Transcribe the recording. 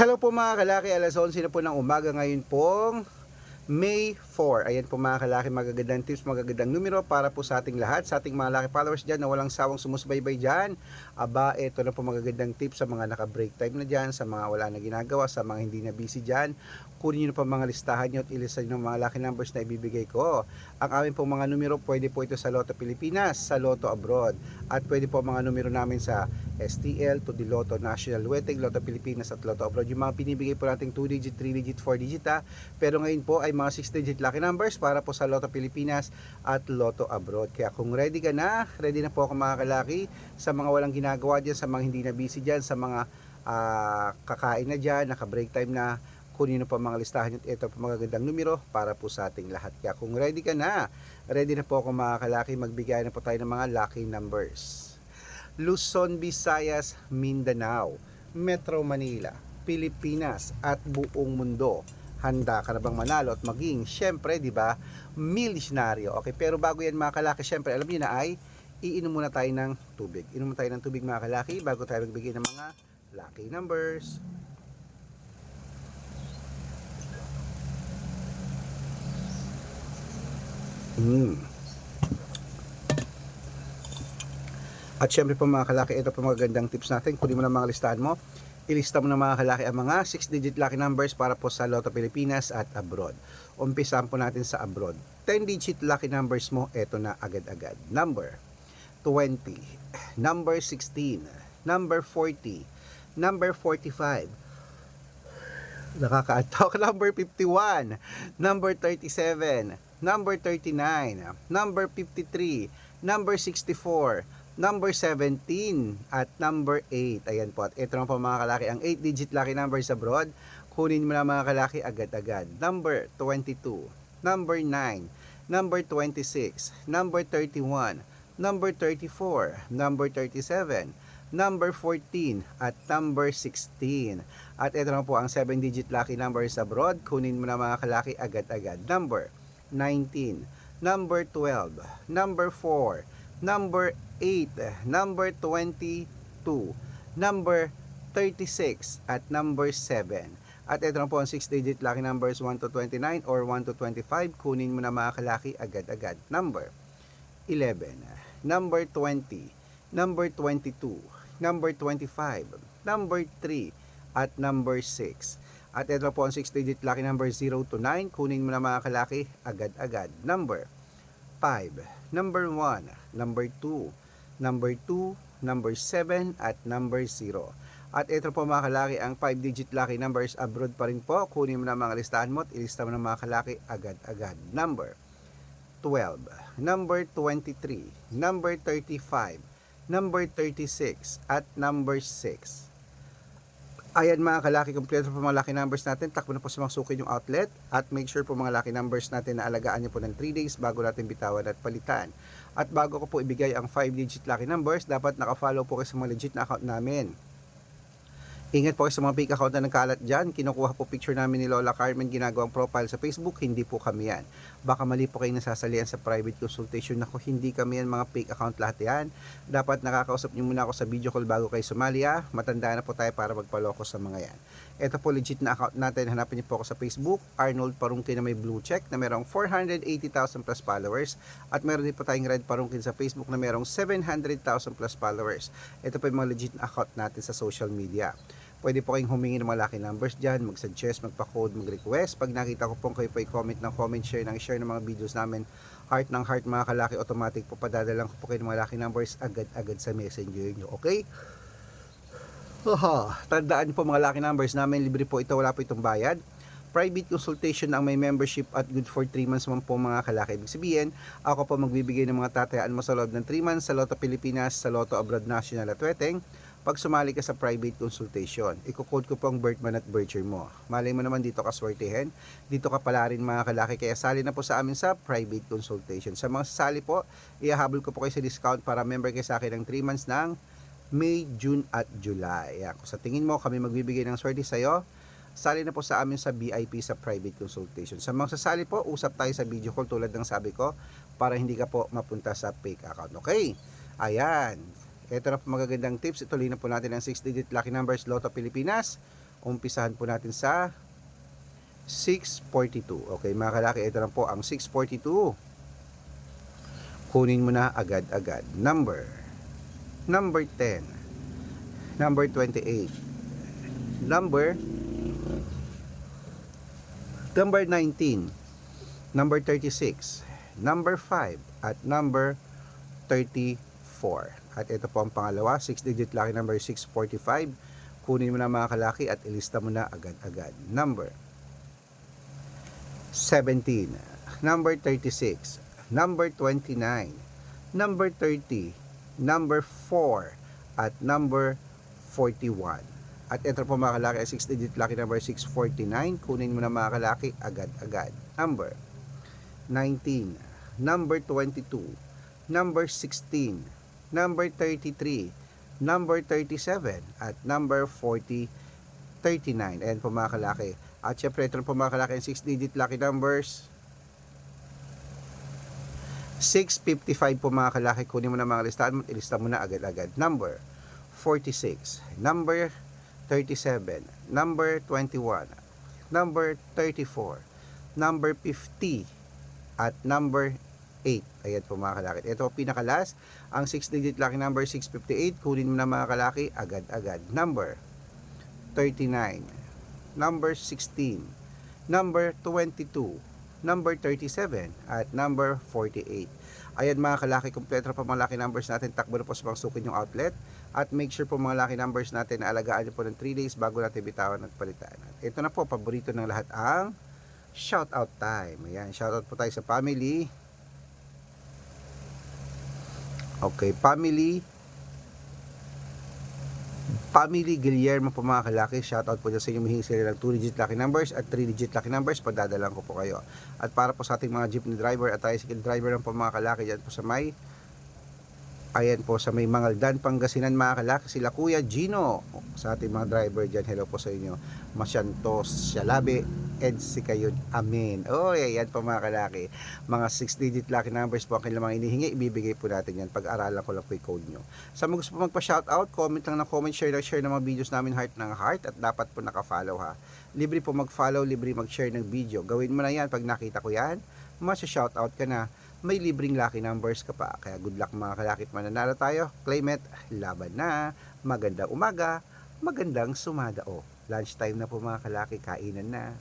Hello po mga kalaki, alas 11 na po ng umaga ngayon pong May 4. Ayan po mga kalaki, magagandang tips, magagandang numero para po sa ating lahat, sa ating mga laki followers dyan na walang sawang sumusubaybay dyan. Aba, ito na po magagandang tips sa mga naka-break time na dyan, sa mga wala na ginagawa, sa mga hindi na busy dyan. Kunin nyo na po mga listahan nyo at ilista nyo mga lucky numbers na ibibigay ko. Ang aming po mga numero, pwede po ito sa Lotto Pilipinas, sa Lotto Abroad. At pwede po mga numero namin sa STL, to the Lotto National Weteng, Lotto Pilipinas at Lotto Abroad. Yung mga pinibigay po nating 2 digit, 3 digit, 4 digit pero ngayon po ay mga 6 digit lucky numbers para po sa Lotto Pilipinas at Lotto Abroad. Kaya kung ready ka na, ready na po ako mga kalaki sa mga walang ginagawa dyan, sa mga hindi na busy dyan, sa mga kakain na dyan, naka-break time na, kunin na po mga listahan at ito po magagandang numero para po sa ating lahat. Kaya kung ready ka na, ready na po ako mga kalaki, magbigay na po tayo ng mga lucky numbers. Luzon, Visayas, Mindanao, Metro Manila, Pilipinas at buong mundo. Handa ka na bang manalo at maging, syempre, di ba, milyonaryo? Okay, pero bago yan mga kalaki, syempre, alam niyo na ay, iinom muna tayo ng tubig. Inom muna tayo ng tubig mga kalaki bago tayo magbigay ng mga lucky numbers. At syempre po mga kalaki, ito po mga gandang tips natin. Kunin mo na mga listahan mo. Ilista mo na mga kalaki ang mga 6 digit lucky numbers para po sa Lotto Pilipinas at abroad. Umpisahan po natin sa abroad. 10 digit lucky numbers mo, ito na agad-agad. Number 20, number 16, number 40, number 45, nakakaantok, number 51, number 37, number 39, number 53, number 64, number 17, at number 8. Ayan po. At ito na po mga kalaki, ang 8 digit lucky numbers abroad. Kunin mo na mga kalaki agad-agad. Number 22, number 9, number 26, number 31, number 34, number 37, number 14, at number 16. At ito na po ang 7 digit lucky numbers abroad. Kunin mo na mga kalaki agad-agad. Number 19, number 12, number 4, number 8, number 22, number 36, at number 7. At ito na po ang 6 digit lucky numbers 1 to 29 or 1 to 25. Kunin mo na mga kalaki agad-agad. Number 11, number 20, number 22, number 25, number 3, at number 6. At ito po ang 6 digit lucky number 0 to 9. Kunin mo na mga kalaki agad-agad. Number 5, number 1, number 2, number 2, number 7, at number 0. At ito po mga kalaki ang 5 digit lucky numbers abroad pa rin po. Kunin mo na mga listahan mo at ilista mo na mga kalaki agad-agad. Number 12, number 23, number 35, number 36, at number 6. Ayan mga kalaki, kompleto po mga lucky numbers natin. Takbo na po sa mga suki yung outlet. At make sure po mga lucky numbers natin na alagaan nyo po ng 3 days bago natin bitawan at palitan. At bago ko po ibigay ang 5 digit lucky numbers, dapat nakafollow po kayo sa mga legit na account namin. Ingat po kayo sa mga fake account na nagkalat dyan. Kinukuha po picture namin ni Lola Carmen, ginagawang profile sa Facebook. Hindi po kami yan. Baka mali po kayo nasasalian sa private consultation. Ako, hindi kami yan, mga fake account lahat yan. Dapat nakakausap nyo muna ako sa video call bago kayo sumali. Matanda na po tayo para magpaloko sa mga yan. Ito po legit na account natin. Hanapin niyo po ako sa Facebook, Arnold Parungkin na may blue check na merong 480,000 plus followers. At meron din po tayong Red Parungkin sa Facebook na merong 700,000 plus followers. Ito po yung mga legit na account natin sa social media. Pwede po kayong humingi ng mga lucky numbers dyan, mag-suggest, magpa-code, mag-request. Pag nakita ko po kayo po i-comment ng comment, share ng mga videos namin, heart ng heart mga kalaki, automatic po padadalang ko po kayo ng mga lucky numbers agad-agad sa messenger nyo. Okay? Tandaan nyo po mga lucky numbers namin, libre po ito, wala po itong bayad. Private consultation ang may membership at good for 3 months naman po mga kalaki. Ibig sabihin, ako po magbibigay ng mga tatayaan mo sa loob ng 3 months sa Lotto Pilipinas, sa Lotto Abroad National at Weteng. Pag sumali ka sa private consultation, i-code ko po ang birth month at birth year mo. Malay mo naman dito ka swertihin, dito ka pala rin mga kalaki, kaya sali na po sa amin sa private consultation. Sa mga sasali po, ihahabol ko po kayo sa discount para member kayo sa akin ng 3 months ng May, June at July. Kung sa tingin mo kami magbibigay ng swerte sa'yo, sali na po sa amin sa VIP sa private consultation. Sa mga sasali po, usap tayo sa video call tulad ng sabi ko para hindi ka po mapunta sa fake account. Okay? Ayan. Ito na po magagandang tips. Ituloy na po natin ang 6 digit lucky numbers Lotto Pilipinas, Umpisahan po natin sa 642. Okay, mga kalaki, ito na po ang 642. Kunin mo na agad-agad. Number 10, number 28, number 19, number 36, number 5, at number 34. At ito po ang pangalawa, 6-digit lucky number 645. Kunin mo na mga kalaki at ilista mo na agad-agad. Number 17, number 36, number 29, number 30, number 4, at number 41. At ito po mga kalaki ay 6-digit lucky number 649. Kunin mo na mga kalaki agad-agad. Number 19, number 22, number 16, number 33, number 37, at number 39. Ayan po mga kalaki. At syempre ito po mga kalaki ang 6-digit lucky numbers 655 po mga kalaki. Kunin mo na mga listahan mo, ilista mo na agad-agad. Number 46, number 37, number 21, number 34, number 50, at number 8. Ayan po mga kalaki. Ito po pinakalas, ang 6-digit lucky number 658. Kunin mo na mga kalaki agad-agad. Number 39, number 16, number 22, number 37, at number 48. Ayan mga kalaki, kompleto pa mga lucky numbers natin. Takbo na po sa mga sukin yung outlet. At make sure po mga lucky numbers natin na alagaan nyo po ng 3 days bago natin bitawan at palitan. Ito na po, paborito ng lahat ang shoutout time. Ayan, shoutout po tayo sa family. Okay, family Guillermo po mga kalaki. Shoutout po dyan sa inyo. Mahingi sila ng 2-digit lucky numbers at 3-digit lucky numbers. Padadalan ko po kayo. At para po sa ating mga jeepney driver at tricycle driver ng po mga kalaki dyan po sa may Mangaldan, Pangasinan mga kalaki, sila Kuya Gino. Sa ating mga driver dyan, hello po sa inyo. Masyantos, Sialabe, Edsi Kayon, amen. Ayan po mga kalaki. Mga 6-digit lucky numbers po ang kanilang mga inihingi. Ibibigay po natin yan. Pag-aralan ko lang po yung code nyo. Sa mga gusto po magpa-shoutout, comment lang ng comment, share ng mga videos namin, heart ng heart. At dapat po naka-follow ha. Libre po mag-follow, libre mag-share ng video. Gawin mo na yan. Pag nakita ko yan, masya-shoutout ka na. May libreng lucky numbers ka pa. Kaya good luck mga kalaki at mananalo tayo. Claim it. Laban na. Magandang umaga. Magandang sumadao. Lunch time na po mga kalaki. Kainan na.